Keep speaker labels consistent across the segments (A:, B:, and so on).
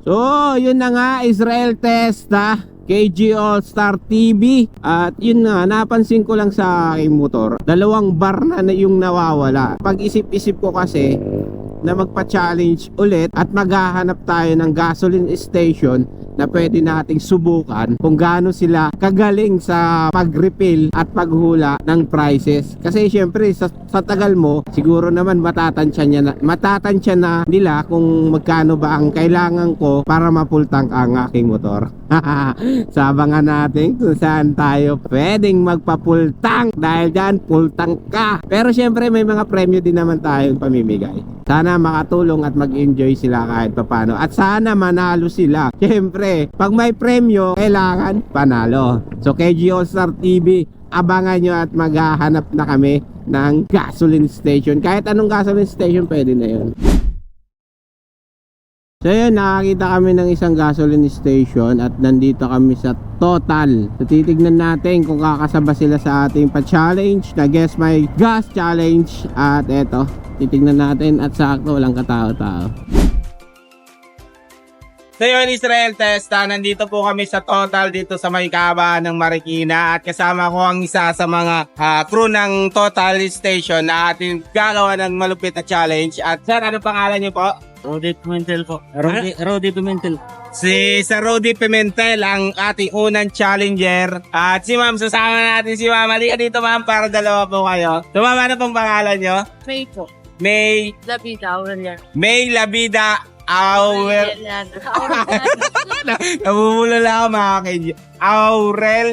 A: So, yun na nga, Israel Testa, KG All-Star TV. At yun nga, napansin ko lang sa aking motor, 2 bar na yung nawawala. Pag-isip-isip ko kasi na magpa-challenge ulit at maghahanap tayo ng gasoline station na pwede nating subukan kung gaano sila kagaling sa pag-refill at paghula ng prices. Kasi syempre sa tagal mo, siguro naman matatansya na nila kung magkano ba ang kailangan ko para mapultang ang aking motor. Sabangan natin kung saan tayo pwedeng magpapultang, dahil dyan pultang ka. Pero syempre may mga premyo din naman tayong pamimigay. Sana makatulong at mag-enjoy sila kahit papano. At sana manalo sila. Syempre, pag may premyo, kailangan panalo. So KG All-Star TV, abangan nyo at maghahanap na kami ng gasoline station. Kahit anong gasoline station, pwede na yun. So yun, nakakita kami ng isang gasoline station at nandito kami sa Total. So titignan natin kung kakasaba sila sa ating pa-challenge na Guess My Gas Challenge. At eto, titignan natin at sakto walang katao-tao. So yun, Israel Testa, nandito po kami sa Total dito sa Maykaba ng Marikina. At kasama ko ang isa sa mga crew ng Total Station na ating gagawa ng malupit na challenge. At sir, ano pangalan niyo po?
B: Rody Pimentel po. Rody Pimentel.
A: Si Sir Rody Pimentel ang ating unang challenger. At si ma'am, sasama natin si ma'am. Halika dito ma'am para dalawa po kayo. So ma'am, ano pong pangalan nyo?
C: May po.
A: May
C: Labida, Aurelian.
A: May Labida Aurel. Namumula lang ako mga kaibigan. Aurel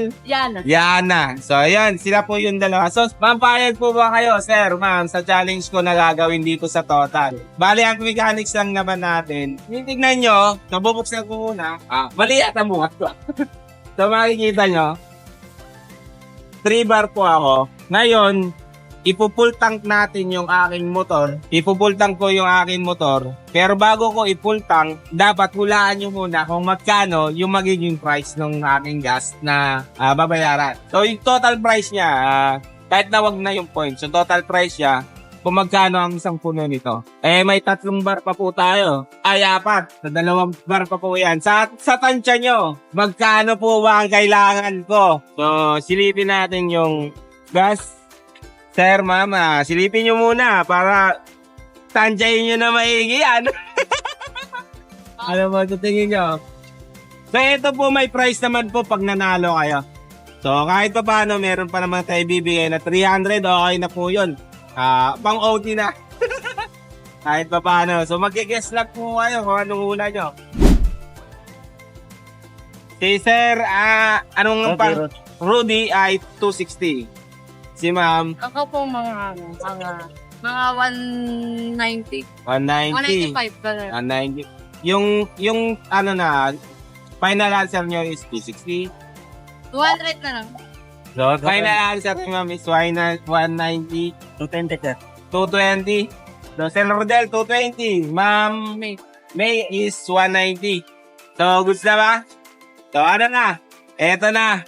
A: Yana. So ayan, sila po yung dalawa. So ma'am, payag po ba kayo, sir, ma'am, sa challenge ko na gagawin dito sa Total? Bali, ang mechanics lang naman natin. Tingnan nyo, nabubuksan ko muna. Mali at ang buhat ko. So makikita nyo, 3 bar po ako. Ngayon, ipupull tank natin yung aking motor. Ipupull tank ko yung aking motor. Pero bago ko ipull tank, dapat hulaan nyo muna kung magkano yung magiging price ng aking gas na babayaran. So yung total price niya, kahit na wag na yung points, yung total price niya, kung magkano ang isang puno nito. Eh may 3 bar pa po tayo. Ay 4. Sa 2 bar pa po yan. Sa tansya nyo, magkano po ba ang kailangan ko? So silipin natin yung gas. Sir, mama, silipin nyo muna para tansyahin nyo na maigi yan. Ano mo, tutingin nyo? So, ito po may price naman po pag nanalo kayo. So, kahit pa paano, meron pa naman tayo bibigay na 300, okay na po yun. Pang OT na. Kahit pa paano. So, mag-guess lang po kayo kung anong hula nyo. Si Sir, anong pang Rudy ay 260. Si ma'am?
C: Ako po mga 190.
A: 190.
C: 195 pala.
A: 190. Yung ano na, final answer nyo is 260.
C: 200 na lang.
A: So, final answer ni ma'am is 190.
B: 220 sir.
A: 220. So, Sir Rodel, 220. Ma'am May is 190. So, goods na ba? So, ano na? Eto na.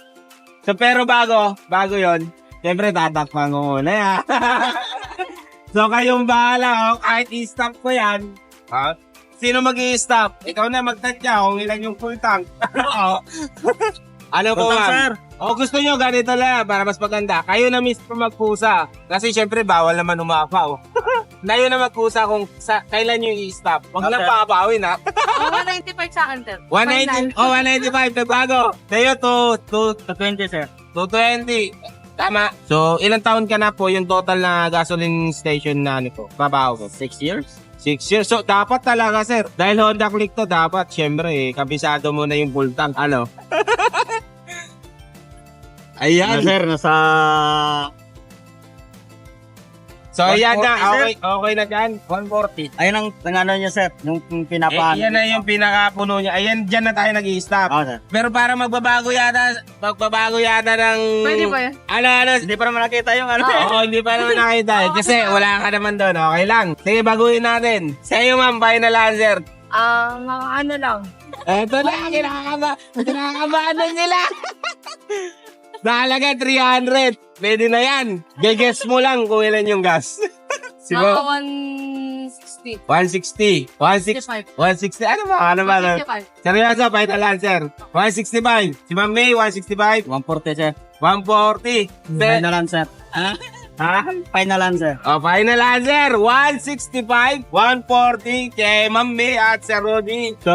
A: So, pero bago yon. Siyempre, tatakpan ko muna yan. So, kayong bahala. Kahit i-stop ko yan. Sino mag-i-stop? Ikaw na magtatya kung ilan yung full tank. Ano po, ma'am? O gusto nyo, ganito lang para mas maganda. Kayo na mismo magpusa. Kasi siyempre, bawal naman umapaw. Kayo na magpusa kung kailan nyo i-stop. Huwag lang papawin, ha?
C: 195 sa akin, sir.
A: 190, 195, nagbago. Sa'yo,
B: 220 sir.
A: 220. Tama. So, ilang taon ka na po yung total na gasoline station na ano po? Babaw ko.
B: 6 years.
A: 6 years. So, dapat talaga, sir. Dahil Honda Click to, dapat, syempre, kabisado mo na yung full tank. Ano? Ayan.
B: Sir, nasa...
A: So, ayan na.
B: 140,
A: Okay na dyan.
B: 140. Ayun ang ano niya sir, yung pinapaano.
A: Yan na yung pinakapuno niya. Ayan, dyan na tayo nag-i-stop.
B: Oo sir.
A: Pero para magbabago yata ng...
C: Pwede ba yan?
A: Ano?
B: Hindi pa naman nakita yung ano.
A: Oo, hindi pa naman nakita. Kasi wala ka naman doon. Okay lang. Sige, baguhin natin. Sa'yo, ma'am, final answer.
C: Mga ano lang.
A: Eto na, kinakabahan na sila. Dahalaga 300. Pwede na yan. Geges mo lang kung ilan yung gas.
C: Mga 160.
A: 160. 160. Ano ba?
C: 165.
A: Seryoso, final answer. 165. Si Ma'am May, 165.
B: 140, sir.
A: 140.
B: Final answer.
A: Ha?
B: Final answer.
A: Oh, final answer. 165, 140 kay Ma'am May at Sir Rudy. So,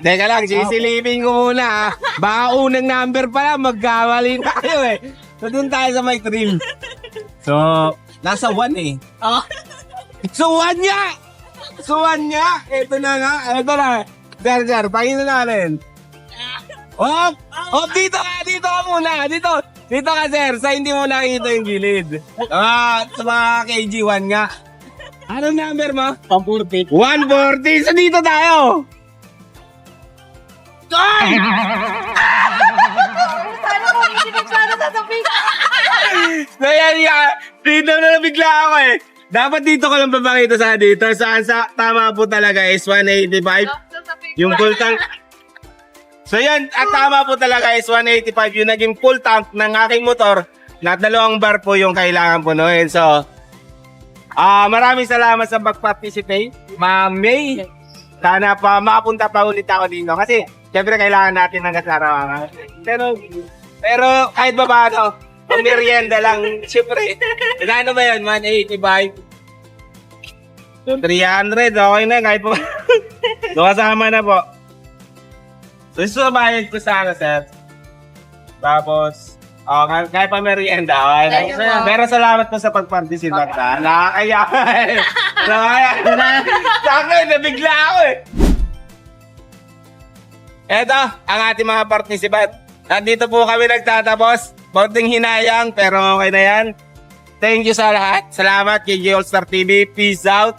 A: teka lang, sisilipin ko muna. Baka unang number pala, magkamali na kayo eh. So, dun tayo sa may trim. So, nasa 1 eh. So, 1 niya! So, 1 niya! Ito na nga, ito na. Sir, pakita natin. Dito ka muna, dito ka, sir, sa hindi mo nakita yung gilid. Sa mga KG1 nga. Anong number mo?
B: 140.
A: 140, so dito tayo. Ay!
C: Sana ko, hindi ko sana sasabihin.
A: So yan, dito na nabigla ako eh. Dapat dito ko lang papakita sa dito. Tama po talaga is 185. Yung full tank. So yan, at tama po talaga is 185 yung naging full tank ng aking motor na 2 bar po yung kailangan punuin. So, maraming salamat sa pag-participate. Ma'am May, sana pa makapunta pa ulit ako dito kasi syempre kailangan natin ng kasarawan. Pero kahit ba paano, ang merienda lang, syempre. Ano ba yun, 185? 300, okay na, kahit po. So, kasama na po. So, sumabayad ko sana, sir. Tapos, kahit pa merienda, okay na.
C: Thank you po.
A: Pero salamat po sa pag-participate. Nakakaya. Sakay, nabigla ako eh. Eto, ang ating mga participant. Nandito po kami nagtatapos. Konting hinayang, pero okay na yan. Thank you sa lahat. Salamat kay All Star TV. Peace out.